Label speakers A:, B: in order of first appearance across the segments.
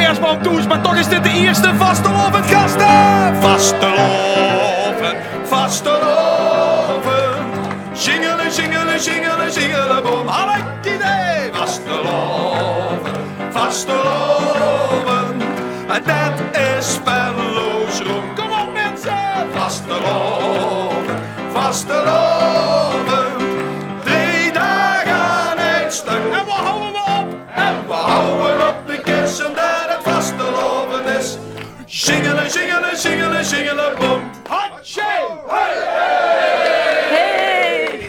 A: kerstboom toes, maar toch is dit de eerste vastelovend gasten. Vastelovend. Zingelen, zingelen, zingelen, zingelen, boom. Alle idee. Vastelovend. En dat is spelloos roem. Kom op mensen. Vastelovend. 3 dagen uit stuk. En we houden op. En we houden op de kersen dat het vastelovend is. Zingelen, zingelen, zingelen, zingelen, boom. Hatsje!
B: Hey!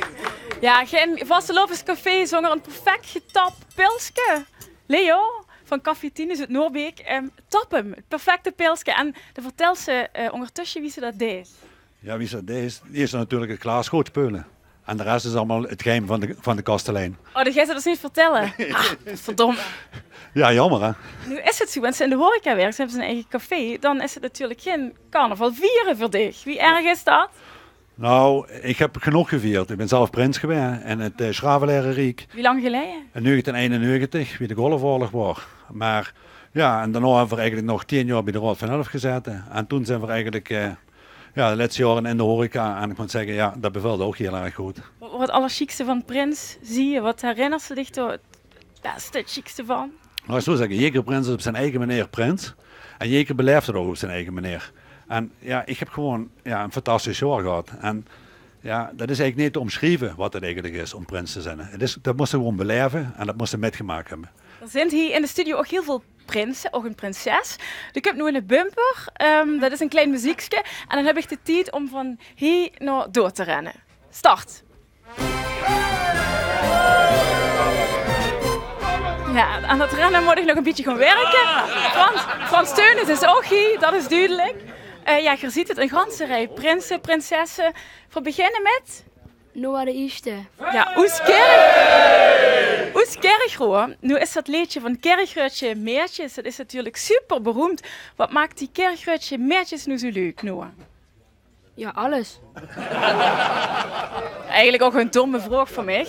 B: Ja, geen vastelovenscafé zonder een perfect getapt pilsje. Leo van Café 10 is het Noorbeek. Tap hem, het perfecte pilsje. En dan vertelt ze ondertussen wie ze dat deed.
C: Ja, wie ze deed, die is natuurlijk het glaas goed speulen. En de rest is allemaal het geheim van de kastelein.
B: Oh, dan ga je ze dus niet vertellen. Verdomme.
C: Ja, jammer hè.
B: Nu is het zo, want ze in de horeca werken, ze hebben zijn eigen café. Dan is het natuurlijk geen carnaval vieren voor dich. Wie erg is dat?
C: Nou, ik heb genoeg gevierd. Ik ben zelf prins geweest in het Schravelaire Riek.
B: Wie lang geleden?
C: In 1991, wie de Golfoorlog was. Maar ja, en daarna hebben we eigenlijk nog 10 jaar bij de Raad van Elf gezeten. En toen zijn we eigenlijk de laatste jaren in de horeca. En ik moet zeggen, ja, dat bevalt ook heel erg goed.
B: Wat het allerchicste van Prins zie je? Wat herinnert ze dich door het beste, het chicste van?
C: Nou, ik zou zeggen, Jeker Prins is op zijn eigen manier prins. En Jeker beleeft het ook op zijn eigen manier. En ja, ik heb gewoon een fantastisch jaar gehad. En ja, dat is eigenlijk niet te omschrijven wat het eigenlijk is om prins te zijn. Dat moest je gewoon beleven en dat moest je metgemaakt hebben.
B: Er zijn hier in de studio ook heel veel prinsen, ook een prinses. Ik heb nu in de bumper, dat is een klein muziekje. En dan heb ik de tijd om van hier naar door te rennen. Start! Ja, aan dat rennen moet ik nog een beetje gaan werken. Frans Teunis is ook hier, dat is duidelijk. Ja, je ziet het, een ganse rij prinsen, prinsessen. We beginnen met...
D: Noah de Eerste.
B: Ja, Oeskerk hoor. Nu is dat liedje van Kerkruidje Meertjes, dat is natuurlijk super beroemd. Wat maakt die Kerkruidje Meertjes nu zo leuk, Noah?
D: Ja, alles.
B: Eigenlijk ook een domme vraag voor mij.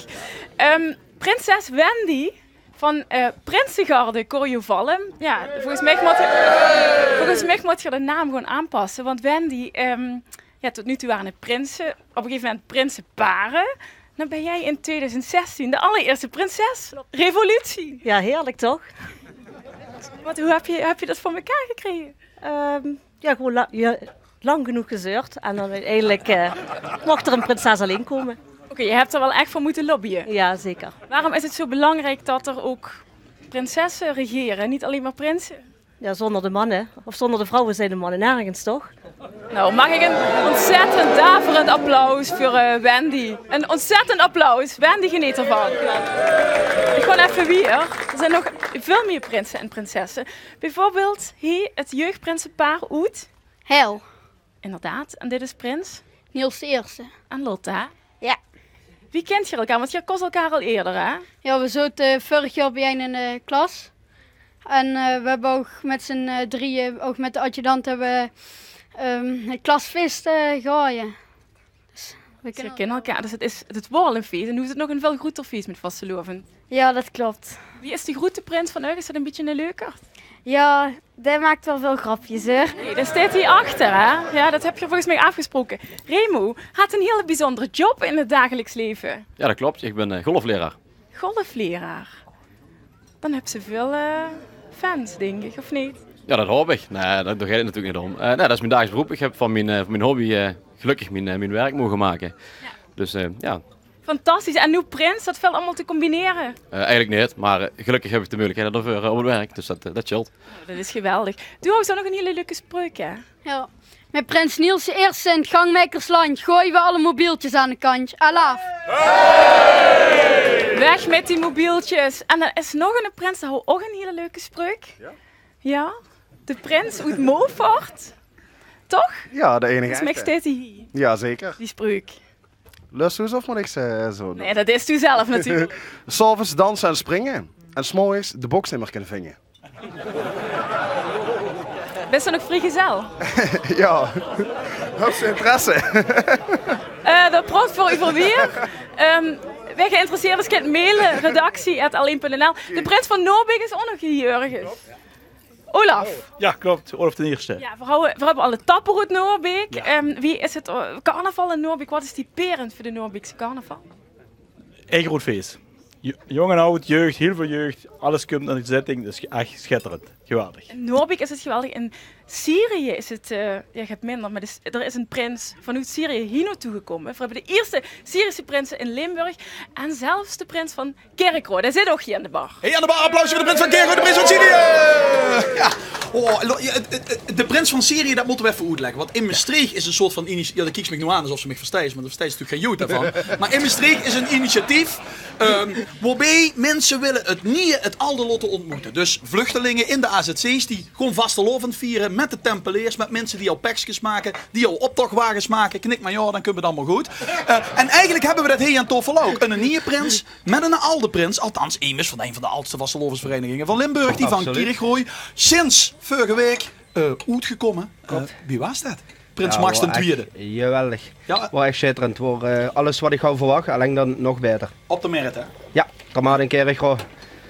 B: Prinses Wendy van Prinsengarde Corjovallen. Ja, volgens mij moet je de naam gewoon aanpassen. Want Wendy, tot nu toe waren het prinsen. Op een gegeven moment prinsenparen. Dan ben jij in 2016 de allereerste prinses. Revolutie.
E: Ja, heerlijk toch?
B: Hoe heb je dat voor elkaar gekregen?
E: Gewoon lang genoeg gezeurd. En dan uiteindelijk mocht er een prinses alleen komen.
B: Oké, je hebt er wel echt voor moeten lobbyen.
E: Ja, zeker.
B: Waarom is het zo belangrijk dat er ook prinsessen regeren, niet alleen maar prinsen?
E: Ja, zonder de mannen, of zonder de vrouwen zijn de mannen nergens, toch?
B: Nou, mag ik een ontzettend daverend applaus voor Wendy. Een ontzettend applaus. Wendy geniet ervan. Ik ga even weer. Er zijn nog veel meer prinsen en prinsessen. Bijvoorbeeld hier het jeugdprinsenpaar Oet.
D: Hel.
B: Inderdaad, en dit is prins.
D: Niels de Eerste.
B: En Lotta.
D: Ja.
B: Wie kent je elkaar? Want je kost elkaar al eerder, hè?
D: Ja, we zaten vorig jaar bij een in de klas. En we hebben ook met z'n drieën, ook met de adjudant, hebben het klasfeest gehaaien. Dus
B: we kennen elkaar. Dus het wordt al een feest. En nu is het nog een veel groter feest met vastelovend.
D: Ja, dat klopt.
B: Wie is die grote prins van u? Is dat een beetje een leuker?
D: Ja, die maakt wel veel grapjes, hoor.
B: Nee, dat staat hier achter, hè? Ja, dat heb je volgens mij afgesproken. Remo had een hele bijzondere job in het dagelijks leven.
F: Ja, dat klopt. Ik ben golfleraar.
B: Golfleraar? Dan heb ze veel fans, denk ik, of niet?
F: Ja, dat hoop ik. Nee, daar gaat het natuurlijk niet om. Nee, dat is mijn dagelijks beroep. Ik heb van mijn hobby gelukkig mijn werk mogen maken. Ja. Dus ja.
B: Fantastisch. En nu prins, dat valt allemaal te combineren?
F: Eigenlijk niet, maar gelukkig heb ik de mogelijkheid daarvoor op het werk. Dus dat chillt.
B: Oh, dat is geweldig. Doe ook zo nog een hele leuke spreuk, hè?
D: Ja. Met prins Niels eerste in het gangmakersland gooien we alle mobieltjes aan de kant. Alaaf.
B: Hey! Weg met die mobieltjes. En er is nog een prins, dat ook een hele leuke spreuk. Ja? Ja, de prins uit Moffort. Toch?
G: Ja, de enige.
B: Dus mij staat hij hier.
G: Ja, zeker.
B: Die spreuk.
G: Lust of moet ik zo doen?
B: Nee, dat is u zelf natuurlijk.
G: 's Avonds dansen en springen. En 's morgens de boksnummer kunnen vingen.
B: Best wel nog vrijgezel?
G: Ja, heb je interesse?
B: Dat praat voor u voor weer. Wij geïnteresseerd kunt mailen, redactie@alleen.nl. De prins van Noorbeek is ook nog hier ergens. Olaf.
H: Ja, klopt. Olaf de Eerste.
B: Ja, we hebben alle tappen uit Noorbeek. Wie is het carnaval in Noorbeek? Wat is typerend voor de Noorbeekse carnaval?
H: Een groot feest. Jong en oud, jeugd, heel veel jeugd. Alles komt aan de zitting. Dat is echt schitterend. Geweldig.
B: In Noorbeek is het geweldig. In Syrië is het, je hebt minder, maar er is een prins vanuit Syrië hier naartoe gekomen. We hebben de eerste Syrische prinsen in Limburg. En zelfs de prins van Kerkrode. Hij zit ook hier aan de bar.
A: Hey, aan de bar, applaus voor de prins van Kerkrode, de prins van Syrië! Ja. Oh, de prins van Syrië, dat moeten we even uitleggen. Want in Maastricht is een soort van initiatief. Ja, dat kijkt me nu aan alsof ze me verstaan, maar dat verstaan ze natuurlijk geen jood daarvan. Maar in Maastricht is een initiatief waarbij mensen willen het Alderlotte ontmoeten. Dus vluchtelingen in de AZC's die gewoon vastelovend vieren met de Tempeliers, met mensen die al pekjes maken, die al optochtwagens maken. Knik maar ja, dan kunnen we het allemaal goed. En eigenlijk hebben we dat hier aan Toffel ook. Een Nierprins met een Alderprins. Althans, een van de oudste vastelovensverenigingen van Limburg, die van Kierikrooi. Sinds vorige week uitgekomen. Wie was dat? Prins Max II.
I: Geweldig.
A: Ja.
I: Wel echt schitterend. Alles wat ik had verwacht, alleen dan nog beter.
A: Op de merit, hè?
I: Ja, dramaat in Kerkroo.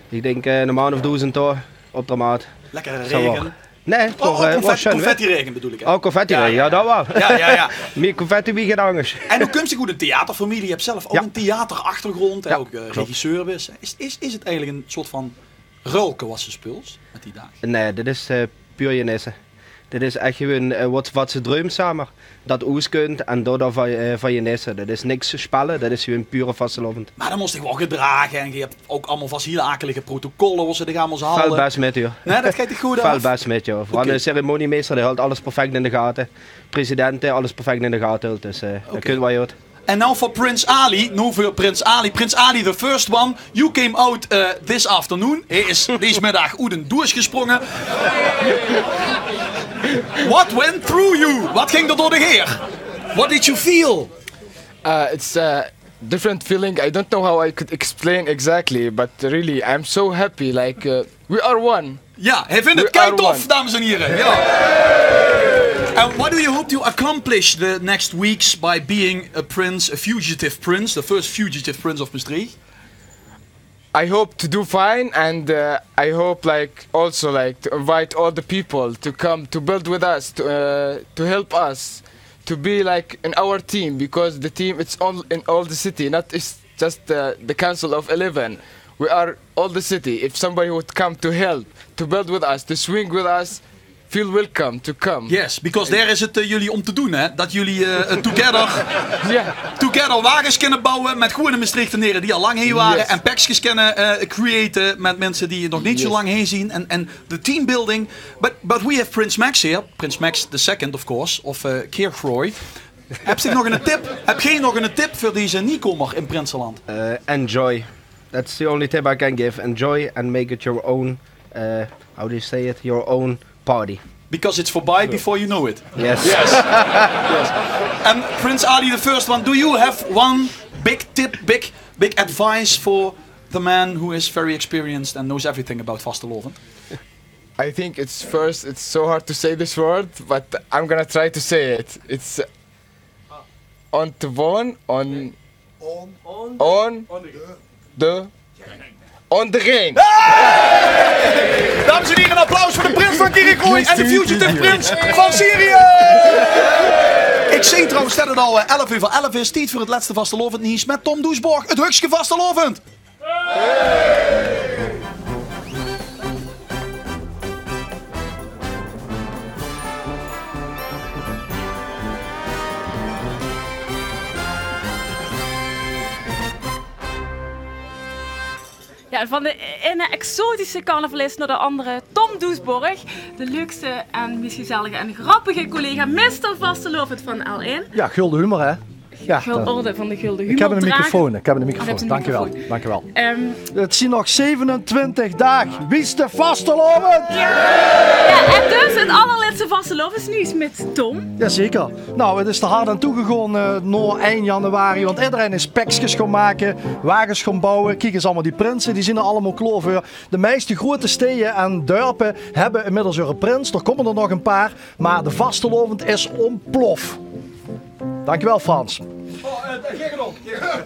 I: Ik denk een maand of 1000 toch op dramaat.
A: Lekker regen.
I: Nee,
A: confetti regen bedoel ik. Hè?
I: Oh, confetti regen, ja, dat wel.
A: Ja.
I: Meer confetti wie geen angst.
A: En hoe komt je goed een theaterfamilie? Je hebt zelf ook een theaterachtergrond. Ja, ook regisseur was. Is het eigenlijk een soort van ruilgewassen spuls met die dagen?
I: Nee, dit is puur Jenesse. Dit is echt gewoon wat ze droomt samen. Dat oes kunt en door van Jenesse. Dat is niks spellen, dat is gewoon pure vastelovend.
A: Maar dan moest ik wel gedragen en je hebt ook allemaal vast heel akelige protocollen waar ze de gaan halen.
I: Veel best met je.
A: Nee, dat gaat goed af.
I: Veel best met je. Van de ceremoniemeester die houdt alles perfect in de gaten. President alles perfect in de gaten. Dus dat kunnen wij uit.
A: En nou voor Prince Ali, Prince Ali the first one, you came out this afternoon. Hij is deze middag uit een douche gesprongen. What went through you? Wat ging er door de heer? What did you feel?
J: It's a different feeling. I don't know how I could explain exactly, but really I'm so happy. Like we are one.
A: Ja, hij vindt het kei tof, dames en heren. Ja. And what do you hope to accomplish the next weeks by being a prince, a fugitive prince, the first fugitive prince of Maastricht?
J: I hope to do fine, and I hope also to invite all the people to come to build with us, to help us, to be in our team, because the team it's in all the city, not just the Council of 11. We are all the city. If somebody would come to help, to build with us, to swing with us, feel welcome to come.
A: Yes, because there is het jullie om te doen, hè? Dat jullie together wagens kunnen bouwen met gewone Maastrichtenaren die al lang heen waren. En packjes kunnen creëren met mensen die nog niet zo lang heen zien. En de teambuilding. But we have Prince Max here. Prince Max II, of course, of Kerkroo. Heb jij nog een tip voor deze nieuwkomer in Prinsenland?
I: Enjoy. That's the only tip I can give. Enjoy and make it your own, how do you say it, your own party.
A: Because it's voorbij before you know it.
I: Yes.
A: Yes. And Prince Ali the first one, do you have one big tip, big advice for the man who is very experienced and knows everything about vastelovend?
J: I think it's so hard to say this word, but I'm gonna try to say it. It's on the ring.
A: Dames en heren, een applaus voor de prins van Kerkroo en de fugitive prins van Syrië! Ik zie trouwens dat het al 11 uur voor 11 is. Tijd voor het laatste vastelovend nieuws met Tom Doesborg. Het Hugske vastelovend!
B: Ja, van de ene exotische carnavalist naar de andere, Tom Doesborg. De leukste en misschien gezellige en grappige collega, Mr. Vastelovend van L1.
K: Ja, gulden humor hè. Ja,
B: orde van de gulden humor.
K: Ik heb een microfoon.
B: Dankjewel.
K: Dankjewel. Het zijn nog 27 dagen. Wie is de vastelovend?
B: Ja, en dus het allerlaatste vastelovendsnieuws met Tom.
K: Jazeker. Nou, het is er hard aan toegegaan na 1 januari. Want iedereen is pekjes gaan maken, wagens gaan bouwen. Kijk eens allemaal die prinsen, die zien er allemaal klaar voor. De meeste grote steden en dorpen hebben inmiddels een prins. Er komen er nog een paar. Maar de vastelovend is ontplof. Dankjewel Frans.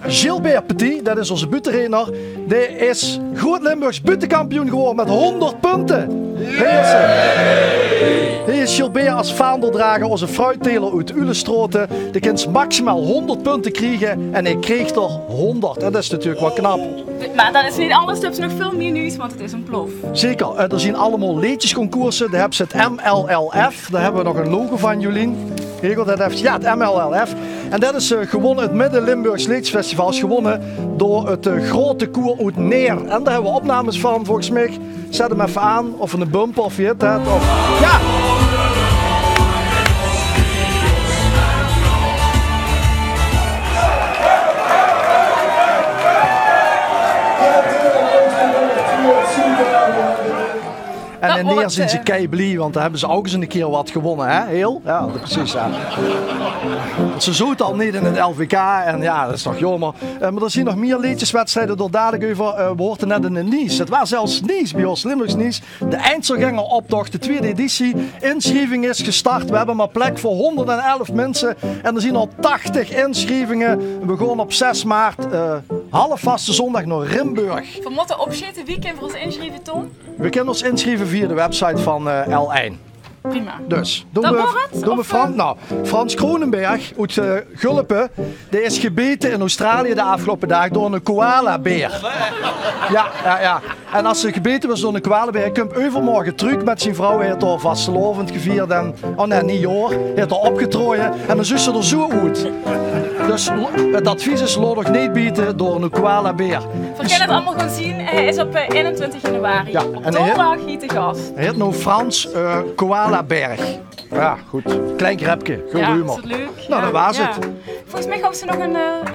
K: Gilbert Petit, dat is onze butentrainer, die is Groot-Limburgs butenkampioen geworden met 100 punten. Hij is Gilbert als vaandeldrager, onze fruitteler uit Ulestroten. Die kan maximaal 100 punten krijgen en hij kreeg er 100. En dat is natuurlijk wel knap.
B: Maar dat is niet alles, er is nog veel meer nieuws, want het is een plof.
K: Zeker, er zijn allemaal liedjesconcoursen. Daar hebben ze het MLLF, daar hebben we nog een logo van Jolien. Hegel, dat heeft, ja, het MLLF. En dat is gewonnen, het Midden-Limburgs Liedjesfestival is gewonnen door het grote koor uit Neer. En daar hebben we opnames van, volgens mij. Zet hem even aan, of een bumper, of je het hebt. Of... Ja! En in Neer zijn ze keiblij, want daar hebben ze ook eens een keer wat gewonnen, hè? Heel? Ja, precies. Ja. Ze zoeten al niet in het LVK en ja, dat is toch jammer. Maar er zijn nog meer liedjeswedstrijden door dadelijk over. We hoorden net in de Nies. Het was zelfs Nies bij ons, Limburgs Nies. De Eindselgangeroptocht, de tweede editie. Inschrijving is gestart. We hebben maar plek voor 111 mensen. En er zijn al 80 inschrijvingen. We gaan op 6 maart, half vaste zondag naar Rimburg.
B: We moeten opschieten, wie kan voor ons inschrijven, Tom?
K: We kunnen ons inschrijven via de website van L1.
B: Prima.
K: Dus, doen we Frans Kronenberg uit Gulpen, die is gebeten in Australië de afgelopen dag door een koalabeer. Ja. En als ze gebeten was door een koalabeer, komt overmorgen terug met zijn vrouw. Hij heeft al vastelovend gevierd en, niet joh, hij heeft al opgetrooien en dan zus ze er zo uit. Dus het advies is nog niet bieten door een koalabeer.
B: We kunnen het allemaal gaan zien. Hij is op 21 januari.
K: Ja,
B: op donderdag hier te gast.
K: Hij heet nou Frans Koalaberg. Ja, goed. Klein grapje. Goed humor.
B: Is het leuk?
K: Nou, dat was het.
B: Volgens mij hebben ze nog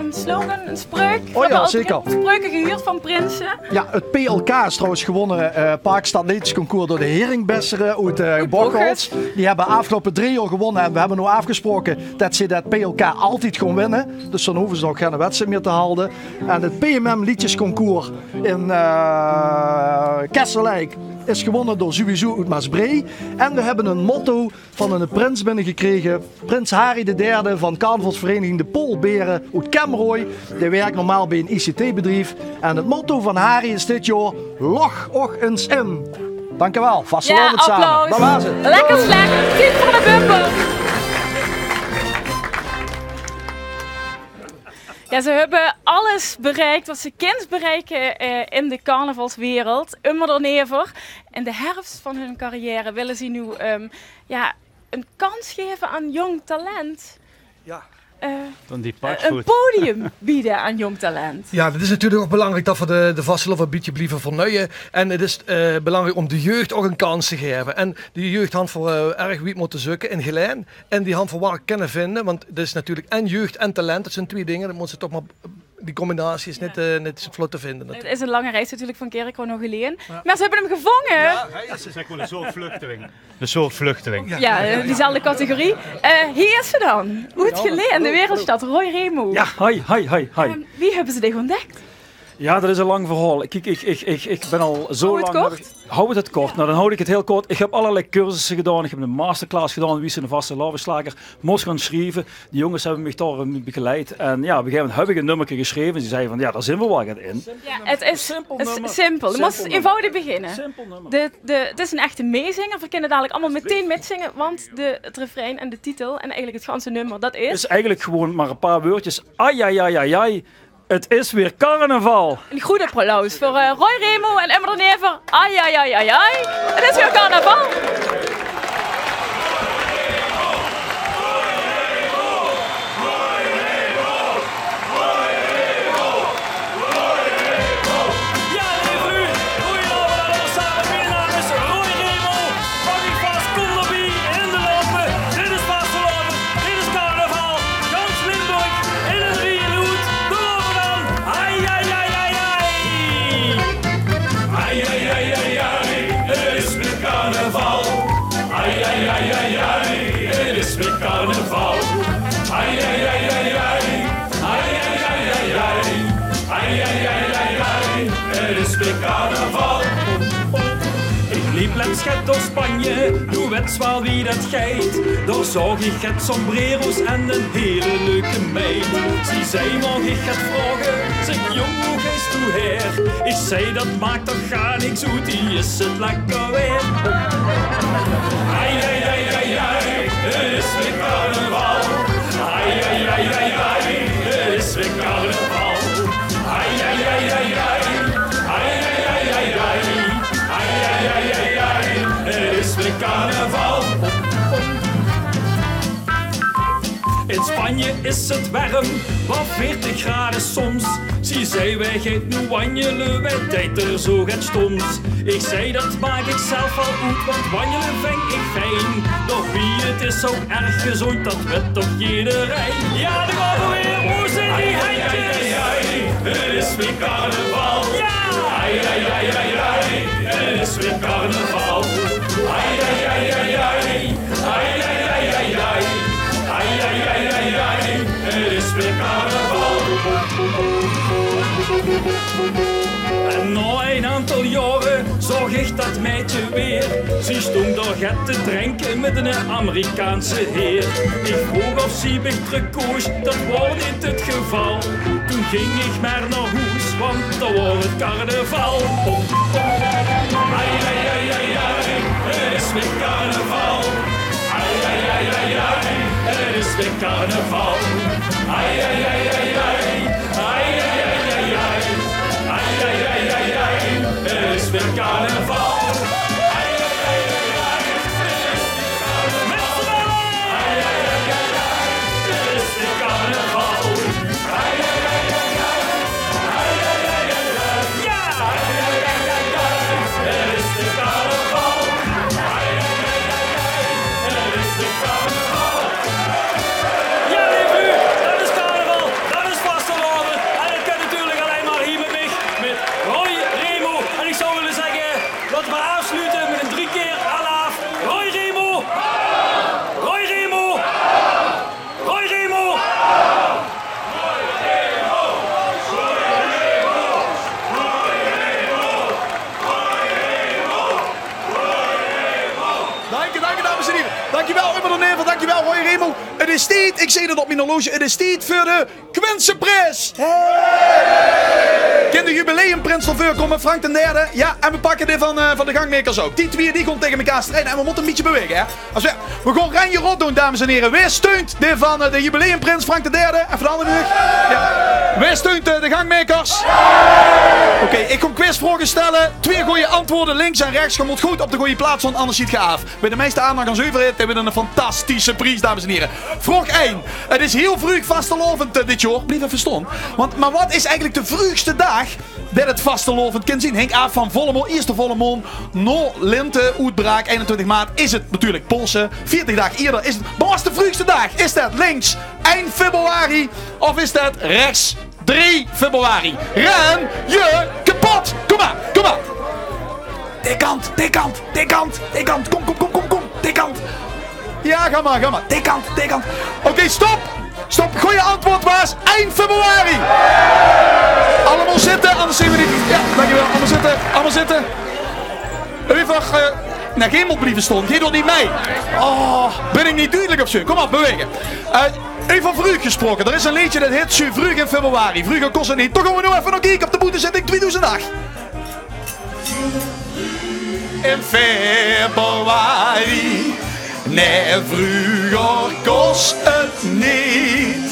B: een slogan, een spreuk.
K: Oh ja, zeker.
B: Spreuken gehuurd van Prinsen.
K: Ja, het PLK is trouwens gewonnen. Parkstad Liedjesconcours door de Heringbesseren uit Bocholt. Die hebben afgelopen 3 jaar gewonnen. En we hebben nu afgesproken dat ze dat PLK altijd gaan winnen. Dus dan hoeven ze nog geen wedstrijd meer te houden. En het PMM Liedjesconcours in Kesselijk is gewonnen door sowieso uit Maasbree. En we hebben een motto van een prins binnengekregen. Prins Harry III van carnavalsvereniging De Polberen uit Kemrooi. Die werkt normaal bij een ICT-bedrijf. En het motto van Harry is dit jaar: log och eens in. Dankjewel. Vastelovend samen. Dat was het.
B: Lekker slecht. Tien van de bumper. Ja, ze hebben alles bereikt wat ze kind bereiken in de carnavalswereld. Immer ernever. In de herfst van hun carrière willen ze nu een kans geven aan jong talent.
K: Ja.
B: Een podium bieden aan jong talent.
L: Ja, het is natuurlijk ook belangrijk dat we de vastelovend een beetje blijven vernieuwen. En het is belangrijk om de jeugd ook een kans te geven. En de jeugd hand voor erg wie moeten zoeken in Geleen. En die hand voor waar kunnen vinden. Want het is natuurlijk en jeugd en talent. Dat zijn 2 dingen. Dat moeten ze toch maar... Die combinatie is net vlot te vinden.
B: Het is een lange reis natuurlijk van Kerkro nog geleden. Ja. Maar ze hebben hem gevangen.
M: Ja, hij is gewoon een soort vluchteling. Een soort vluchteling.
B: Ja, diezelfde categorie. Hier is ze dan. Uit Geleen, de wereldstad, Roy Remo.
N: Ja, hi.
B: Wie hebben ze dit ontdekt?
N: Ja, dat is een lang verhaal. Kijk, ik ben al zo lang...
B: Hou
N: het kort. Nou, dan houd ik het heel kort. Ik heb allerlei cursussen gedaan. Ik heb een masterclass gedaan. Wie is een vaste lavenslager? Moest gaan schrijven. Die jongens hebben mij daar begeleid. En ja, op een gegeven moment heb ik een nummertje geschreven. Ze zeiden van, ja, daar zijn we wel in.
B: Ja, het is simpel. Je moet eenvoudig beginnen.
N: Simpel nummer.
B: Het is een echte meezinger. We kunnen dadelijk allemaal meteen mitzingen. Want het refrein en de titel en eigenlijk het ganse nummer, dat is...
N: Het is eigenlijk gewoon maar een paar woordjes. Ai. Het is weer carnaval.
B: Een goede applaus voor Roy Remo en Emma de Never. Ai. Het is weer carnaval.
N: klets gaat door Spanje, doe wets wel wie dat geit. Daar zag ik het sombrero's en een hele leuke meid. Zie zij mag ik het vragen, zeg jong hoe gijst toe her? Ik zei dat maakt toch ga niks uit, die is het lekker weer. Ai, ai, ai, ai, ai, het is weer carnaval. Ai, ai, ai, ai, ai, het is weer carnaval. Ai, ai, ai, ai, ai, ai, ai, ai, ai, ai, ai, ai, ai, ai, ai, het is weer carnaval. In Spanje is het warm, wat 40 graden soms. Zie zij, wij gaat nu wandelen, wij tijd er zo het stoms. Ik zei dat maak ik zelf wel goed, want wandelen vind ik fijn. Doch wie het is zo erg gezond, dat weet toch iedereen. Ja, daar gaan we weer, hoe zijn die handjes? Het is weer carnaval. Ja! Ai, ai, ai, ai, ai, het is weer carnaval. Ai, ai, ai, ai, ai, ai, ai, ai, ai, ai. Ai, ai, ai, ai, ai, het is weer carnaval. En na een aantal jaren zag ik dat meidje weer. Ze stond daar get te drinken met een Amerikaanse heer. Ik vroeg of ze mij terugkoos, dat was niet het geval. Toen ging ik maar naar huis, want dat was het carnaval. Ai, ai, ai, ai, ai, het is weer carnaval. Ai, ai, ai, ai, ai, het is weer carnaval. Ai, ai, ai, ai, ai, ai, ai, ai, ai, ai, ai, ai, ai, ai, ai, het is weer carnaval. Ai, ai, ai, ai, ai, met z'n allen! Ai, ai, ai, ai, ai, het is weer carnaval. Ai, ai, ai, ai, ai, ai, ai, ai, ai, ai, ja! Ai, ai, ai, ai, ai, het is weer carnaval. Ai, ai, ai, ai, ai, het is weer carnaval. Ja, lieve u, dat is carnaval, dat is vasteloven. En dat kan natuurlijk alleen maar hier met mij, met Roy Remo. En ik zou willen zeggen, laten we afsluiten met een 3 keer alaaf. Roy Remo! Roy Remo! Roy Remo!
K: Dank je dames en heren. Dankjewel Ummer de Nevel, dankjewel Roy Remo. Het is tijd, ik zeg het op mijn horloge, het is tijd voor de Quincenprijs. Kan de jubileumprins nog voorkomen, Frank de Derde? Ja, en we pakken dit van de gangmakers ook. Die twee die gaan tegen elkaar strijden en we moeten een beetje bewegen. Hè? We gaan Ranje Rot doen, dames en heren. Wie steunt dit van de jubileumprins Frank de Derde? En van de andere ja. Wie steunt de gangmakers? Oké, ik kom quizvragen stellen. 2 goede antwoorden, links en rechts. Je moet goed op de goede plaats, want anders ziet je af. Bij de meeste aandacht aan zuiverheid hebben we een fantastische prijs, dames en heren. Vraag 1. Het is heel vroeg vastelovend dit jaar. Blijf even staan. Maar wat is eigenlijk de vroegste dag dat het vastelovend kan zien? Henk af van volle maan, eerste volle maan, no lente, uitbraak, 21 maart is het natuurlijk Polsen. 40 dagen eerder is het. Maar wat is de vroegste dag? Is dat links 1 februari of is dat rechts 3 februari? Ren je kapot! Kom maar, kom maar! Dekant, dekant, dekant, dekant, kom, dekant. Ja, ga maar, dekant. Oké, stop! Stop, goeie antwoord was 1 februari! Allemaal zitten, anders zien we niet. Ja, dankjewel, allemaal zitten. Even, nee, geen moet blijven staan, geen doet niet mee. Oh, ben ik niet duidelijk of zo? Kom op, bewegen. Even vroeg gesproken, er is een liedje dat heet Zo vroeg in februari. Vroeger kost het niet. Toch gaan we nu even nog kijken op de boetezitting 2008. In februari, nee, vroeger kost het niet.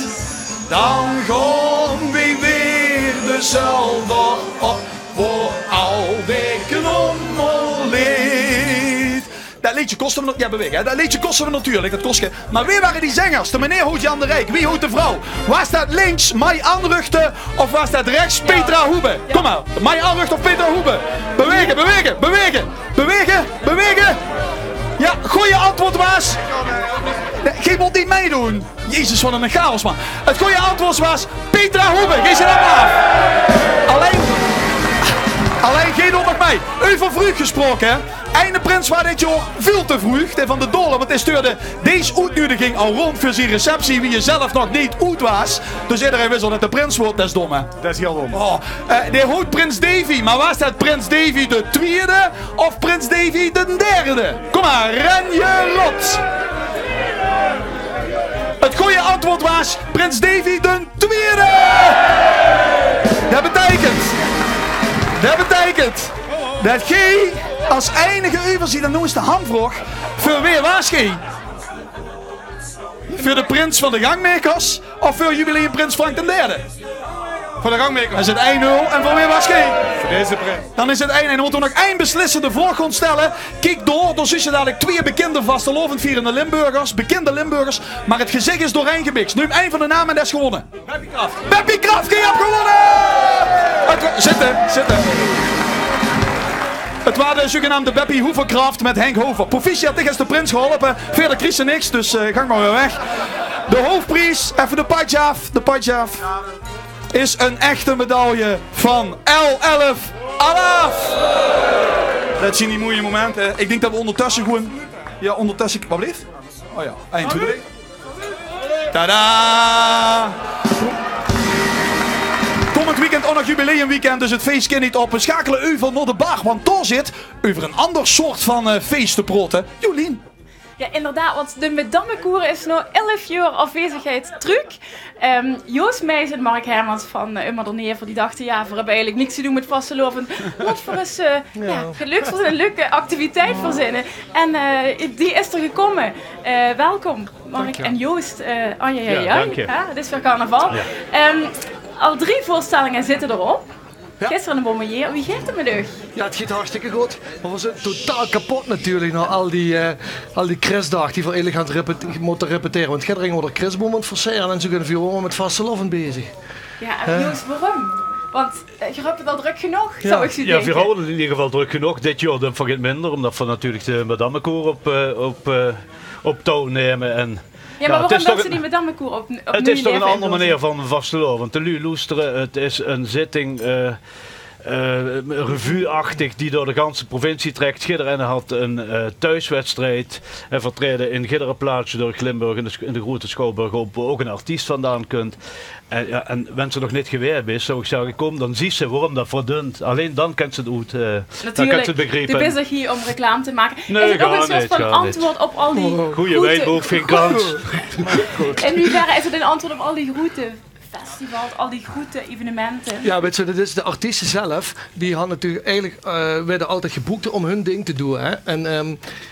K: Dan gaan we weer de zolder op voor al die knommellied. Dat liedje kosten we nog, ja bewegen, dat liedje kosten we natuurlijk, dat kost. Maar wie waren die zangers? De meneer hoort Jan de Rijk, wie hoort de vrouw? Was dat links Mai Anruchten of was dat rechts Petra Hoebe? Kom maar, Mai Anruchten of Petra Hoebe? Bewegen! Ja, goeie antwoord was... Nee, geen moet niet meedoen. Jezus, wat een chaos, man. Het goede antwoord was Petra Hoebe. Geef ze dat maar af. Alleen geen op met mij. Over vroeg gesproken, hè.
A: En de prins was dit jaar veel te vroeg. Van de dolle, want hij stuurde deze uitnodiging al rond voor zijn receptie, wie je zelf nog niet uit was. Dus iedereen wist al dat de prins wordt, dat is dom, hè?
G: Dat is heel dom.
A: Oh, die hoort prins Davy, maar was dat prins Davy de tweede of prins Davy de derde? Kom maar, ren je rot! Het goede antwoord was prins Davy de tweede! Dat betekent dat jij als enige overziet dan noemt de hamvraag voor wie was jij? Voor de prins van de gangmakers of voor jubileumprins Frank III? Voor de gangmakers. Dan is het 1-0 en voor wie was jij?
G: Voor deze prins.
A: Dan is het 1-1. Dan moeten we nog één beslissende vraag gaan stellen. Kijk door, dan zie je dadelijk 2 bekende vastelovendvierende Limburgers. Bekende Limburgers. Maar het gezicht is doorheen gebikt. Neem één van de namen en dat is gewonnen.
G: Beppie Kraft.
A: Beppie Kraft, die heeft gewonnen! Zitten. Het waren de zogenaamde Beppie Hoeverkraft met Henk Hover. Proficiat tegen de prins geholpen. Verder Chris en niks, dus gang maar weer weg. De hoofdprijs, even de padje af. Is een echte medaille van L11 Alaf. Dat zien die mooie momenten. Ik denk dat we ondertussen gewoon... Ja, ondertussen... Wat blijft? Oh ja, 1, 2, 3. Tadaa! Komend weekend ook nog jubileumweekend, dus het feest kan niet op. We schakelen even naar de bar, want daar zit over een ander soort van feest te praten. Jolien.
B: Ja, inderdaad, want de Madammekoer is nou 11 jaar afwezigheid terug. Joost Meijs en Mark Hermans van Ummerderneer, die dachten, ja, we hebben eigenlijk niks te doen met vasteloven. Wat voor eens gelukt voor een leuke activiteit verzinnen. En die is er gekomen. Welkom, Mark en Joost.
M: Dank je.
B: Het is weer carnaval.
M: Ja.
B: Al 3 voorstellingen zitten erop. Ja. Gisteren een bombardier. Wie geeft het met u?
L: Ja, het gaat hartstikke goed. Maar we zijn totaal kapot natuurlijk na al die Christdag die we eigenlijk moeten repeteren. Want gisteren gingen we de Christboom aan het verseren en zo kunnen we met vasteloven bezig.
B: Ja, en Joost, waarom? Want je hebt het al druk genoeg, zou ik zo denken.
M: Ja, we houden in ieder geval druk genoeg. Dit jaar dan vergeet minder, omdat we natuurlijk de Madammekoer op touw nemen. En
B: ja, maar waarom dat ze die Madammekoer op
M: het is toch een andere manier van vasteloven. Te loesteren, het is een zitting... revue-achtig die door de ganse provincie trekt. Gidderen had een thuiswedstrijd en vertreden in Gidderenplaatsje door Limburg in de grote Schouwburg op ook een artiest vandaan kunt. En mensen nog niet geweest is, zou ik zeggen, kom, dan zie ze waarom dat verdunt. Alleen dan kan ze het goed, dan kan ze het begrijpen.
B: De bezig hier om reclame te maken.
M: Nee,
B: is het ook een soort van antwoord op al die
M: goede wijnboog, vind ik kans.
B: In hoeverre is het een antwoord op al die groeten? Festivals, al die goede evenementen.
L: Ja, weet je, dat is de artiesten zelf. Die hadden natuurlijk eigenlijk werden altijd geboekt om hun ding te doen. Hè? En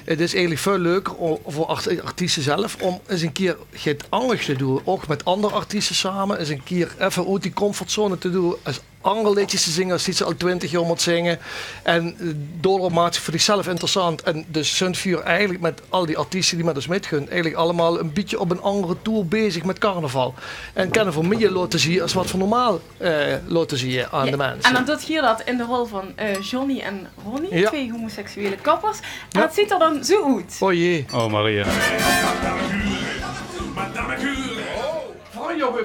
L: het is eigenlijk veel leuker voor artiesten zelf om eens een keer het anders te doen. Ook met andere artiesten samen. Eens een keer even uit die comfortzone te doen. Als andere liedjes te zingen als die ze al 20 jaar moet zingen. En door maakt voor zichzelf interessant. En dus Zundvuur eigenlijk met al die artiesten die met ons meegaan, eigenlijk allemaal een beetje op een andere tour bezig met carnaval. En kunnen voor meer laten zien als wat voor normaal laten zien aan de mensen.
B: En dan doet hier dat in de rol van Johnny en Ronnie, 2 homoseksuele kappers. En dat ziet er dan zo uit.
L: Oh jee.
M: Oh Maria.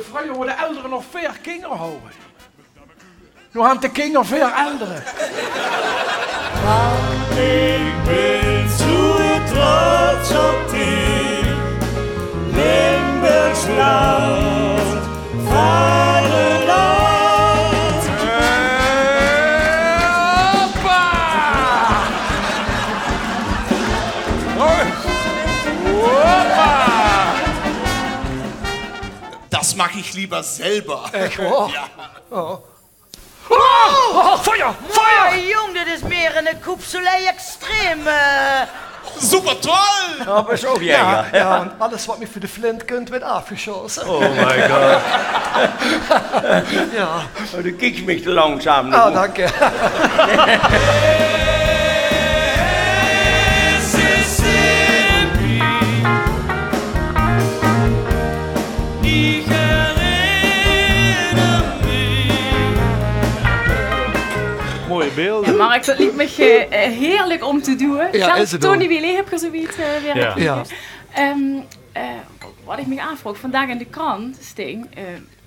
O: Vroeger worden de ouderen nog 4 kinderen houden. Nu gaan de kinderen veel ouderen.
P: Ik ben zo trots op die Limburgs land, vaderland.
O: Hoppa! Hoppa!
P: Das mache ich lieber selber.
L: Echt waar?
P: Ja.
L: Oh.
O: Feuer!
Q: Feuer! Jong, dit is meer een Coupe Soleil extreem.
P: Super toll!
O: Aber zo
L: Ja, want alles wat me voor de flint kunt werd afgeschossen.
M: Oh my god.
L: Ja.
R: Oh, du kijkt mich te langzaam.
L: Oh, dank je.
M: Mooie beelden.
B: Ja, Mark, dat liep me heerlijk om te doen.
L: Ja,
B: Zelfs
L: is het
B: Tony
L: ook.
B: Willet heb je zoiets weer
M: Ja.
B: gegeven. Wat ik me aanvroeg, vandaag in de krant, Sting,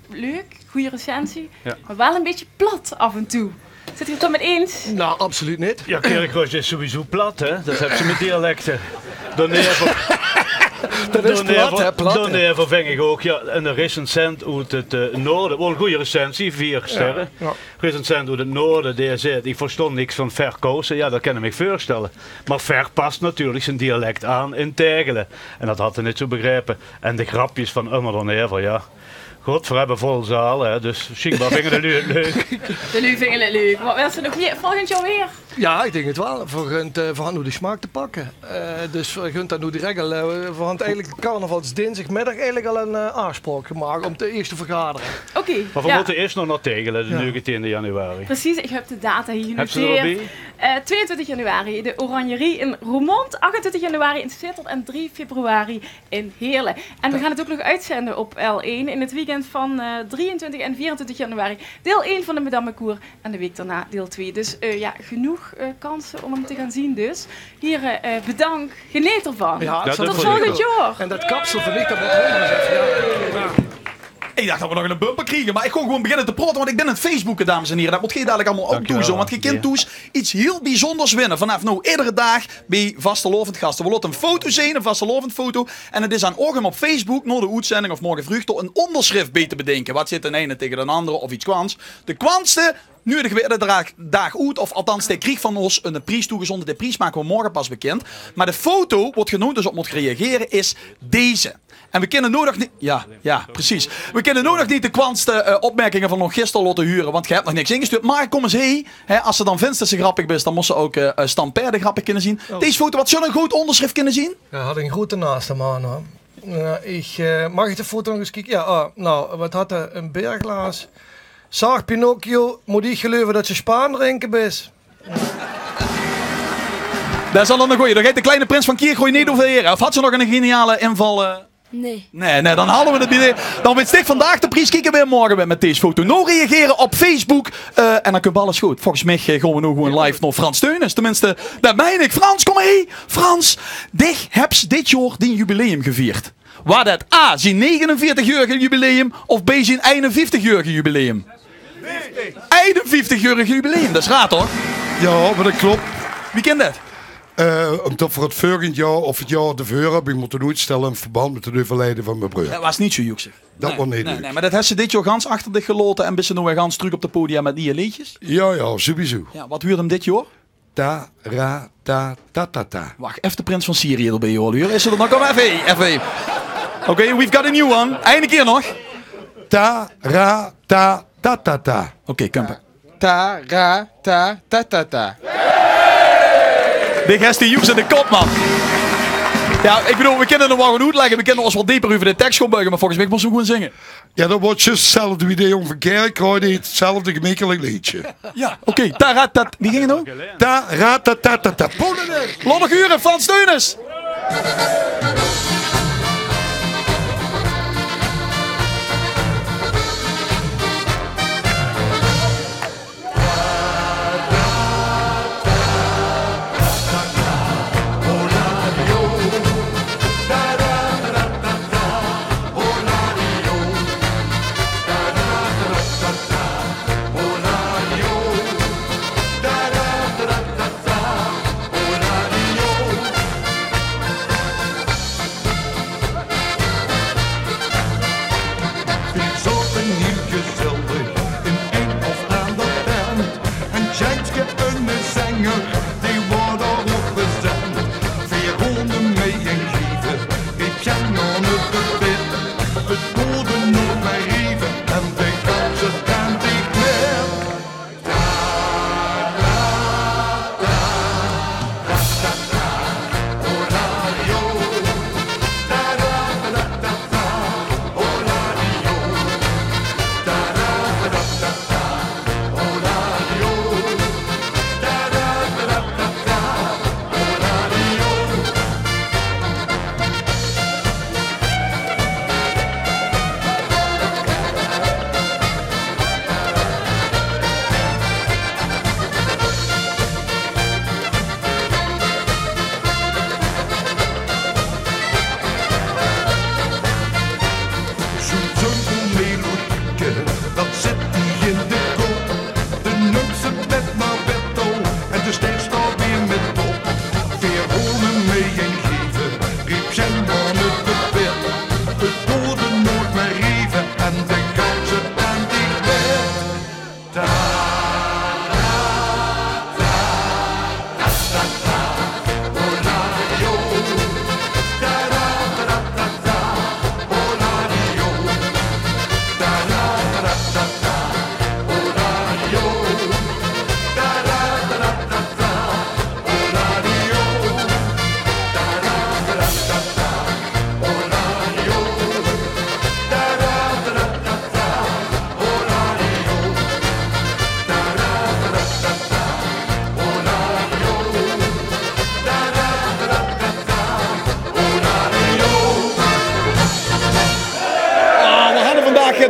B: leuk, goede recensie,
M: Ja.
B: maar wel een beetje plat af en toe. Zit u het toch met eens?
L: Nou, absoluut niet.
M: Ja, Kerkrust is sowieso plat, hè. Dat hebben ze met dialecten. Daarneer
L: Dat is plat, hè, plat.
M: Daarneer ving ik ook een recensent uit het noorden. Wel een goede recensie, 4 sterren.
L: Ja.
M: Recensent uit het noorden, die zei, ik verstond niks van verkozen. Ja, dat kan ik me voorstellen. Maar ver past natuurlijk zijn dialect aan in Tegelen. En dat had hij niet zo begrepen. En de grapjes van Immer dan Ever, ja. God, we hebben vol zaal, hè, dus schijnbaar vingen de lui het leuk.
B: De lui vingen het leuk. Wat wil ze nog weer volgend jaar weer?
L: Ja, ik denk het wel. Voor nu de smaak te pakken. Dus we gaan dat nu direct al. We gaan eigenlijk carnavalsdinsdagmiddag eigenlijk al een afspraak gemaakt om de eerste vergaderen.
B: Oké.
M: Maar we moeten eerst nog naar Tegelen, de 19e januari.
B: Precies, ik heb de data hier
M: Heb je er
B: genoteerd. 22 januari de Oranjerie in Roermond, 28 januari in Sittard en 3 februari in Heerlen. En we gaan het ook nog uitzenden op L1 in het weekend van 23 en 24 januari. Deel 1 van de Madame Cour en de week daarna deel 2. Dus genoeg kansen om hem te gaan zien dus. Heren, bedankt. Geniet ervan.
L: Ja,
B: tot volgend jaar.
L: En dat kapsel van ik, dat moet helemaal even. Ja.
A: Ik dacht dat we nog een bumper kriegen, maar ik kon gewoon beginnen te praten, want ik ben aan het Facebooken, dames en heren. Dat moet je dadelijk allemaal ook doen, zo, want je kunt dus iets heel bijzonders winnen. Vanaf nu iedere dag bij Vastelovend Gasten. We laten een foto zien, een Vastelovend foto. En het is aan orgem op Facebook, na de uitzending of morgen vroeg, een onderschrift bij te bedenken. Wat zit de ene tegen de andere of iets kwants. De kwantste nu de dag uit, of althans de kreeg van ons een prijs toegezonden. De prijs maken we morgen pas bekend. Maar de foto, wat je nu dus op moet reageren, is deze. En we kunnen nu nog niet... Ja, precies. We kunnen nu nog niet de kwantste opmerkingen van nog gisteren laten huren, want je hebt nog niks ingestuurd. Maar kom eens heen. Als ze dan vindt dat ze grappig is, dan moest ze ook Stamperde grappig kunnen zien.
L: Oh.
A: Deze foto, wat zullen een goed onderschrift kunnen zien?
L: Ja, had ik een grote naast hem aan, hoor. Mag ik de foto nog eens kijken? Ja, wat had hij? Een beerglaas. Zag Pinocchio, moet ik geloven dat ze Spaan drinken is.
A: Dat is dan een goeie. Dan gaat de kleine prins van Kiergooi niet overheren. Of had ze nog een geniale inval?
D: Nee.
A: Nee, dan halen we het weer. Dan weet ik vandaag de prijs kijken weer morgen weer met deze foto. Nou reageren op Facebook. En dan komt alles goed. Volgens mij gaan we nu gewoon live naar Frans Teunis. Tenminste, dat meen ik. Frans, kom mee. Frans, hebt dit jaar die jubileum gevierd. Waar dat A, zijn 49-jarige jubileum of B, zijn 51-jarige jubileum? 51-jarige jubileum, dat is raar toch?
S: Ja, maar dat klopt.
A: Wie kent dat?
S: Omdat voor het volgend jaar of het jaar ervoor heb ik moeten uitstellen in verband met het overlijden van mijn broer.
A: Dat was niet zo joeksig.
S: Dat was niet leuk.
A: Nee, maar dat heeft ze dit jaar gans achter de geloten en ben ze nu weer gans terug op de podium met die liedjes?
S: Ja, sowieso.
A: Ja, wat huurde hem dit jaar?
S: Ta, ra, ta, ta, ta, ta.
A: Wacht, even de prins van Syrië erbij hoor. Is er nog? Kom even. Oké, we've got a new one. Einde keer nog.
S: Ta, ra, ta, ta, ta, ta.
A: Oké, Kumper.
J: Ta, ra, ta, ta, ta, ta.
A: Dit heeft die joeks in de kop, man. Ja, ik bedoel, we kunnen er wel goed uitleggen. We kunnen ons wat dieper over de tekst gaan buigen, maar volgens mij moesten we gewoon zingen.
S: Ja, dat wordt juist hetzelfde wie de Jong van Kerkrade heet. Hetzelfde gemakkelijk liedje.
A: Ja, oké. Ta-ra-ta. Wie ging het nou?
S: Ta-ra-ta-ta-ta-ta.
A: Lollig uren, Frans Teunis.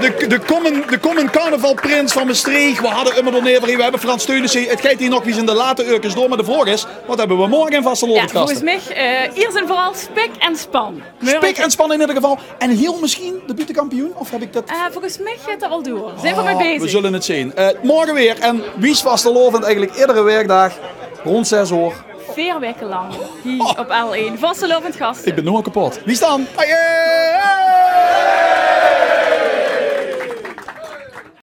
A: de komende carnavalprins van Maastricht. We hadden Ummer Donever, we hebben Frans Teunissen. Het gaat hier nog eens in de late uurtjes door. Maar de vraag is, wat hebben we morgen in Vastelovend gasten?
B: Volgens mij, hier zijn vooral spik en span.
A: Spik en span in ieder geval. En heel misschien de buitenkampioen? Of heb ik dat...
B: Volgens mij gaat het al door. Zijn we mee bezig?
A: We zullen het zien. Morgen weer. En wie is Vastelovend eigenlijk iedere werkdag rond 6 uur?
B: 4 weken lang. Hier op L1. Vastelovend gasten.
A: Ik ben nu al kapot. Wie staan?